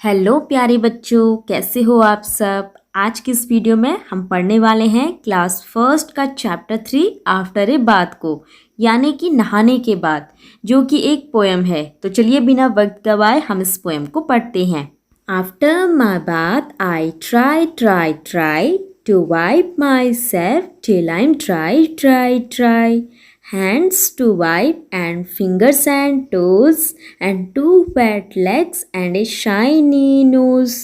Hello प्यारे बच्चों, कैसे हो आप सब। आज की इस वीडियो में हम पढ़ने वाले हैं क्लास फर्स्ट का चैप्टर 3 आफ्टर ए बाथ को, यानी कि नहाने के बाद, जो कि एक पोएम है। तो चलिए बिना वक्त गवाए हम इस पोएम को पढ़ते हैं। After my bath I try to wipe my self till I am try hands to wipe and fingers and toes and two fat legs and a shiny nose.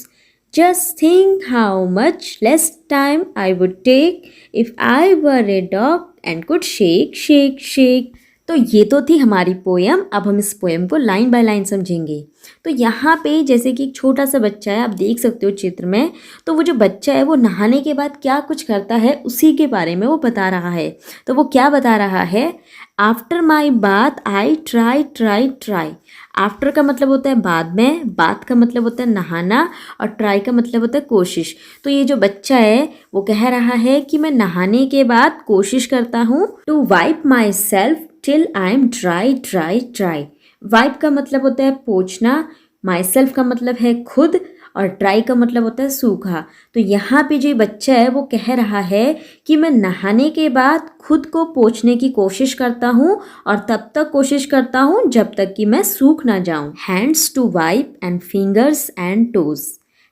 Just think how much less time I would take if I were a dog and could shake. तो ये तो थी हमारी poem. अब हम इस poem को line by line समझेंगे। तो यहाँ पे जैसे कि एक छोटा सा बच्चा है, आप देख सकते हो चित्र में। तो वो जो बच्चा है वो नहाने के बाद क्या कुछ करता है उसी के बारे में वो बता रहा है। तो वो क्या बता रहा है? After my bath I try. After का मतलब होता है बाद में, बाथ का मतलब होता है नहाना, और ट्राई का मतलब होता है कोशिश। तो ये जो बच्चा है वो कह रहा है कि मैं नहाने के बाद कोशिश करता हूँ to wipe my self till I am try. Wipe का मतलब होता है पोंछना, माई सेल्फ का मतलब है खुद, और ड्राई का मतलब होता है सूखा। तो यहाँ पे जो बच्चा है वो कह रहा है कि मैं नहाने के बाद खुद को पोंछने की कोशिश करता हूँ, और तब तक कोशिश करता हूँ जब तक कि मैं सूख ना जाऊँ। Hands to wipe and fingers and toes.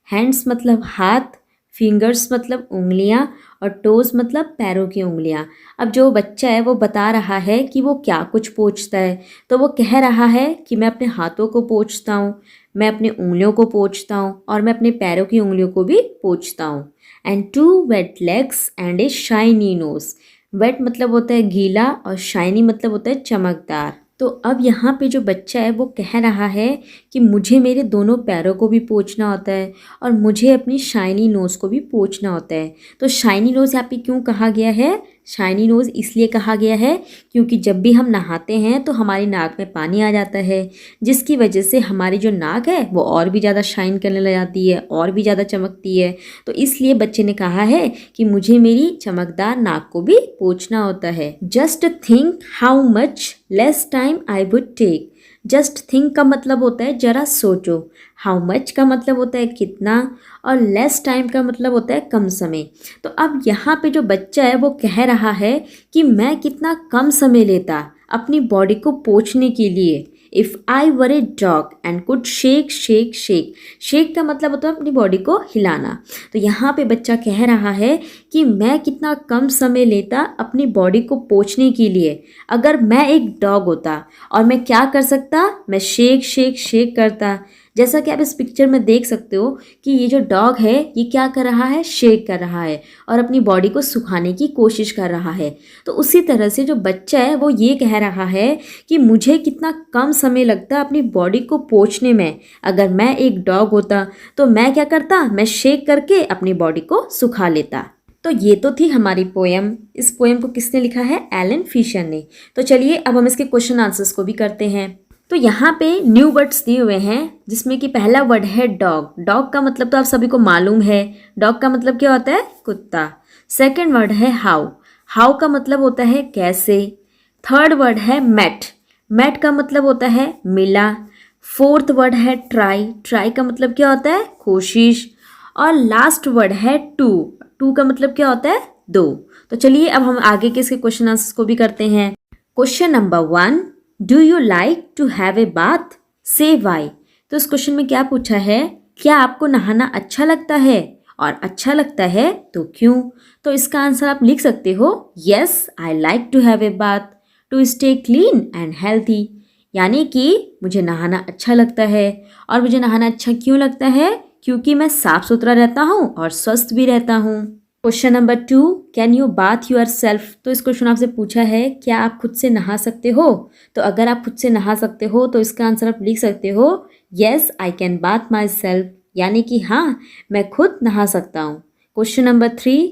Hands मतलब हाथ, फिंगर्स मतलब उंगलियां, और टोज मतलब पैरों की उंगलियां। अब जो बच्चा है वो बता रहा है कि वो क्या कुछ पोंछता है। तो वो कह रहा है कि मैं अपने हाथों को पोंछता हूँ, मैं अपनी उंगलियों को पोंछता हूँ, और मैं अपने पैरों की उंगलियों को भी पोंछता हूँ। And to wet legs and a shiny nose. Wet मतलब होता है गीला, और शाइनी मतलब होता है चमकदार। तो अब यहाँ पे जो बच्चा है वो कह रहा है कि मुझे मेरे दोनों पैरों को भी पोंछना होता है, और मुझे अपनी शाइनी नोज़ को भी पोंछना होता है। तो शाइनी नोज़ यहाँ पे क्यों कहा गया है? शाइनी नोज़ इसलिए कहा गया है क्योंकि जब भी हम नहाते हैं तो हमारी नाक में पानी आ जाता है, जिसकी वजह से हमारी जो नाक है वो और भी ज़्यादा शाइन करने लग जाती है, और भी ज़्यादा चमकती है। तो इसलिए बच्चे ने कहा है कि मुझे मेरी चमकदार नाक को भी पोंछना होता है। Just think how much less time I would take. Just think का मतलब होता है जरा सोचो, हाउ मच का मतलब होता है कितना, और लेस टाइम का मतलब होता है कम समय। तो अब यहाँ पे जो बच्चा है वो कह रहा है कि मैं कितना कम समय लेता अपनी बॉडी को पोंछने के लिए। If I were a dog and could shake. Shake का मतलब होता है अपनी बॉडी को हिलाना। तो यहाँ पे बच्चा कह रहा है कि मैं कितना कम समय लेता अपनी बॉडी को पोंछने के लिए अगर मैं एक डॉग होता, और मैं क्या कर सकता? मैं शेक करता। जैसा कि आप इस पिक्चर में देख सकते हो कि ये जो डॉग है ये क्या कर रहा है? शेक कर रहा है, और अपनी बॉडी को सुखाने की कोशिश कर रहा है। तो उसी तरह से जो बच्चा है वो ये कह रहा है कि मुझे कितना कम समय लगता अपनी बॉडी को पोंछने में अगर मैं एक डॉग होता। तो मैं क्या करता? मैं शेक करके अपनी बॉडी को सुखा लेता। तो ये तो थी हमारी पोएम। इस पोएम को किसने लिखा है? एलन फिशर ने। तो चलिए अब हम इसके क्वेश्चन आंसर्स को भी करते हैं। तो यहाँ पे न्यू वर्ड्स दिए हुए हैं, जिसमें कि पहला वर्ड है डॉग। डॉग का मतलब तो आप सभी को मालूम है, डॉग का मतलब क्या होता है? कुत्ता। सेकंड वर्ड है हाउ। हाउ का मतलब होता है कैसे। थर्ड वर्ड है मैट। मैट का मतलब होता है मिला। फोर्थ वर्ड है ट्राई। ट्राई का मतलब क्या होता है? कोशिश। और लास्ट वर्ड है टू। टू का मतलब क्या होता है? दो। तो चलिए अब हम आगे के इसके क्वेश्चन आंसर्स को भी करते हैं। Question number 1, do you like to have a bath? Say why. तो इस क्वेश्चन में क्या पूछा है? क्या आपको नहाना अच्छा लगता है, और अच्छा लगता है तो क्यों? तो इसका आंसर आप लिख सकते हो, yes I like to have a bath to stay clean and healthy. यानी कि मुझे नहाना अच्छा लगता है, और मुझे नहाना अच्छा क्यों लगता है? क्योंकि मैं साफ सुथरा रहता हूँ और स्वस्थ भी रहता हूँ। Question number 2, can you bath your self? तो इस क्वेश्चन आपसे पूछा है क्या आप खुद से नहा सकते हो? तो अगर आप खुद से नहा सकते हो तो इसका आंसर आप लिख सकते हो, yes I can bath my self. यानी कि हाँ, मैं खुद नहा सकता हूँ। Question number 3,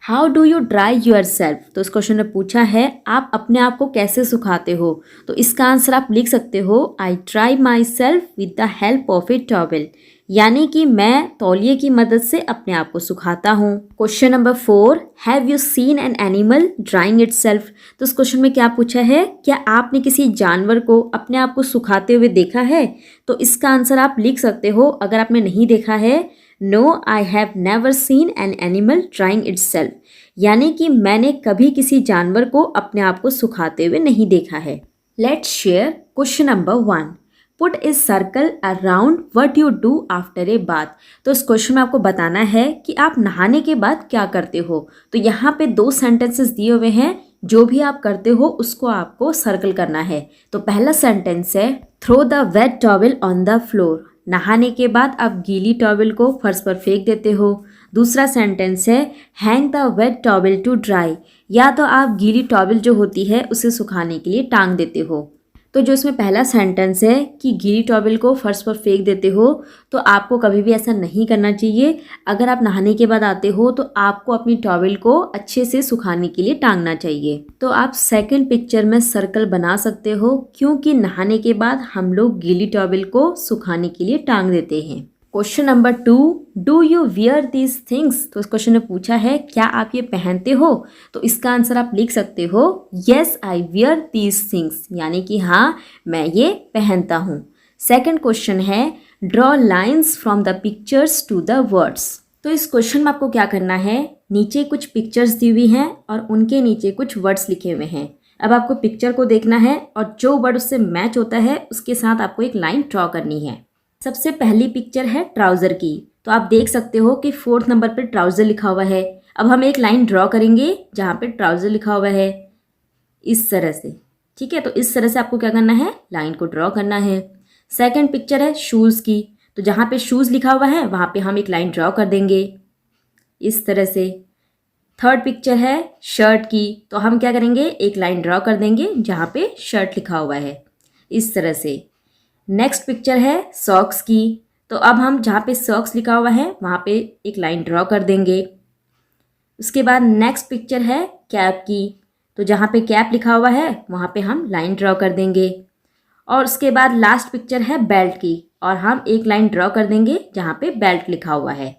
how do you dry your self? तो इस क्वेश्चन में पूछा है आप अपने आप को कैसे सुखाते हो? तो इसका आंसर आप लिख सकते हो, I dry myself with the help of a towel. यानी कि मैं तौलिए की मदद से अपने आप को सुखाता हूँ। Question number 4, have you seen an animal drawing itself. तो इस क्वेश्चन में क्या पूछा है, क्या आपने किसी जानवर को अपने आप को सुखाते हुए देखा है। तो इसका आंसर आप लिख सकते हो अगर आपने नहीं देखा है, no I have never seen an animal drawing itself, यानी कि मैंने कभी किसी जानवर को अपने आप को सुखाते हुए नहीं देखा है। Let's share question number 1, put a circle around what you do after a bath. तो इस क्वेश्चन में आपको बताना है कि आप नहाने के बाद क्या करते हो। तो यहाँ पे 2 सेंटेंसेस दिए हुए हैं, जो भी आप करते हो उसको आपको सर्कल करना है। तो पहला सेंटेंस है, throw the wet towel on the floor. नहाने के बाद आप गीली टॉवल को फर्श पर फेंक देते हो। दूसरा सेंटेंस है, hang the wet towel to dry. या तो आप गीली टॉवल जो होती है उसे सुखाने के लिए टांग देते हो। तो जो इसमें पहला सेंटेंस है कि गीली टॉवल को फर्श पर फेंक देते हो, तो आपको कभी भी ऐसा नहीं करना चाहिए। अगर आप नहाने के बाद आते हो तो आपको अपनी टॉवल को अच्छे से सुखाने के लिए टांगना चाहिए। तो आप सेकंड पिक्चर में सर्कल बना सकते हो, क्योंकि नहाने के बाद हम लोग गीली टॉवल को सुखाने के लिए टांग देते हैं। Question number 2, do you wear these things. तो इस क्वेश्चन ने पूछा है, क्या आप ये पहनते हो। तो इसका आंसर आप लिख सकते हो, yes I wear these things, यानी कि हाँ मैं ये पहनता हूँ। सेकंड क्वेश्चन है, draw lines from the pictures to the words. तो इस क्वेश्चन में आपको क्या करना है, नीचे कुछ पिक्चर्स दी हुई हैं और उनके नीचे कुछ वर्ड्स लिखे हुए हैं। अब आपको पिक्चर को देखना है और जो वर्ड उससे मैच होता है उसके साथ आपको एक लाइन ड्रॉ करनी है। सबसे पहली पिक्चर है ट्राउज़र की। तो आप देख सकते हो कि 4th नंबर पे ट्राउज़र लिखा हुआ है। अब हम एक लाइन ड्रॉ करेंगे जहाँ पे ट्राउज़र लिखा हुआ है, इस तरह से। ठीक है, तो इस तरह से आपको क्या करना है, लाइन को ड्रॉ करना है। सेकंड पिक्चर है शूज़ की। तो जहाँ पे शूज़ लिखा हुआ है वहाँ पे हम एक लाइन ड्रॉ कर देंगे, इस तरह से। थर्ड पिक्चर है शर्ट की। तो हम क्या करेंगे, एक लाइन ड्रॉ कर देंगे जहाँ पे शर्ट लिखा हुआ है, इस तरह से। नेक्स्ट पिक्चर है सॉक्स की। तो अब हम जहाँ पे सॉक्स लिखा हुआ है वहाँ पे एक लाइन ड्रॉ कर देंगे। उसके बाद नेक्स्ट पिक्चर है कैप की। तो जहाँ पे कैप लिखा हुआ है वहाँ पे हम लाइन ड्रॉ कर देंगे। और उसके बाद लास्ट पिक्चर है बेल्ट की, और हम एक लाइन ड्रॉ कर देंगे जहाँ पे बेल्ट लिखा हुआ है।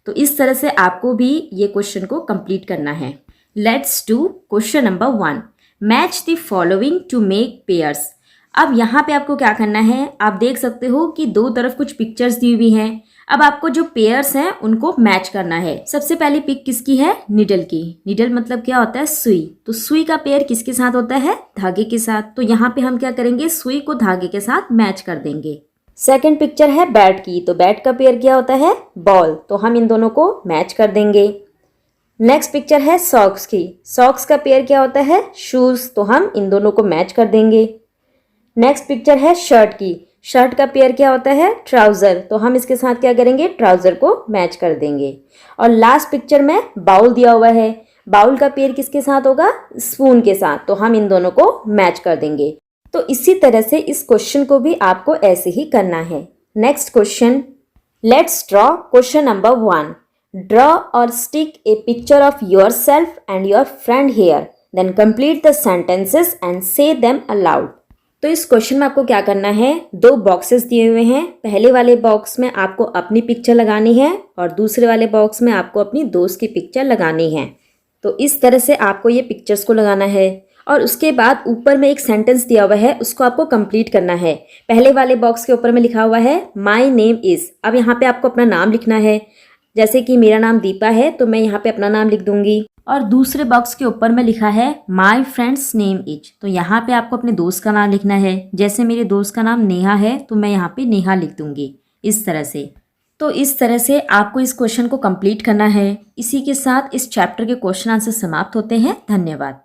तो इस तरह से आपको भी ये क्वेश्चन को कंप्लीट करना है। Let's do question number 1, match the following to make pairs. अब यहाँ पे आपको क्या करना है, आप देख सकते हो कि 2 तरफ कुछ पिक्चर्स दी हुई हैं। अब आपको जो पेयर्स हैं उनको मैच करना है। सबसे पहली पिक किसकी है, निडल की। निडल मतलब क्या होता है, सुई। तो सुई का पेयर किसके साथ होता है, धागे के साथ। तो यहाँ पे हम क्या करेंगे, सुई को धागे के साथ मैच कर देंगे। सेकंड पिक्चर है बैट की। तो बैट का पेयर क्या होता है, बॉल। तो हम इन दोनों को मैच कर देंगे। नेक्स्ट पिक्चर है सॉक्स की। सॉक्स का पेयर क्या होता है, शूज़। तो हम इन दोनों को मैच कर देंगे। नेक्स्ट पिक्चर है शर्ट की। शर्ट का पेयर क्या होता है, ट्राउज़र। तो हम इसके साथ क्या करेंगे, ट्राउज़र को मैच कर देंगे। और लास्ट पिक्चर में बाउल दिया हुआ है। बाउल का पेयर किसके साथ होगा, स्पून के साथ। तो हम इन दोनों को मैच कर देंगे। तो इसी तरह से इस क्वेश्चन को भी आपको ऐसे ही करना है। Next question, let's draw question number 1, draw और stick a picture of yourself and your friend here, then complete the sentences and say them aloud. तो इस क्वेश्चन में आपको क्या करना है, 2 बॉक्सेस दिए हुए हैं। पहले वाले बॉक्स में आपको अपनी पिक्चर लगानी है और दूसरे वाले बॉक्स में आपको अपनी दोस्त की पिक्चर लगानी है। तो इस तरह से आपको ये पिक्चर्स को लगाना है। और उसके बाद ऊपर में एक सेंटेंस दिया हुआ है, उसको आपको कंप्लीट करना है। पहले वाले बॉक्स के ऊपर में लिखा हुआ है माई नेम इज़। अब यहाँ पे आपको अपना नाम लिखना है। जैसे कि मेरा नाम दीपा है तो मैं यहाँ पे अपना नाम लिख दूंगी। और दूसरे बॉक्स के ऊपर में लिखा है माई फ्रेंड्स नेम इज। तो यहाँ पे आपको अपने दोस्त का नाम लिखना है। जैसे मेरे दोस्त का नाम नेहा है तो मैं यहाँ पे नेहा लिख दूंगी, इस तरह से। तो इस तरह से आपको इस क्वेश्चन को कंप्लीट करना है। इसी के साथ इस चैप्टर के क्वेश्चन आंसर समाप्त होते हैं। धन्यवाद।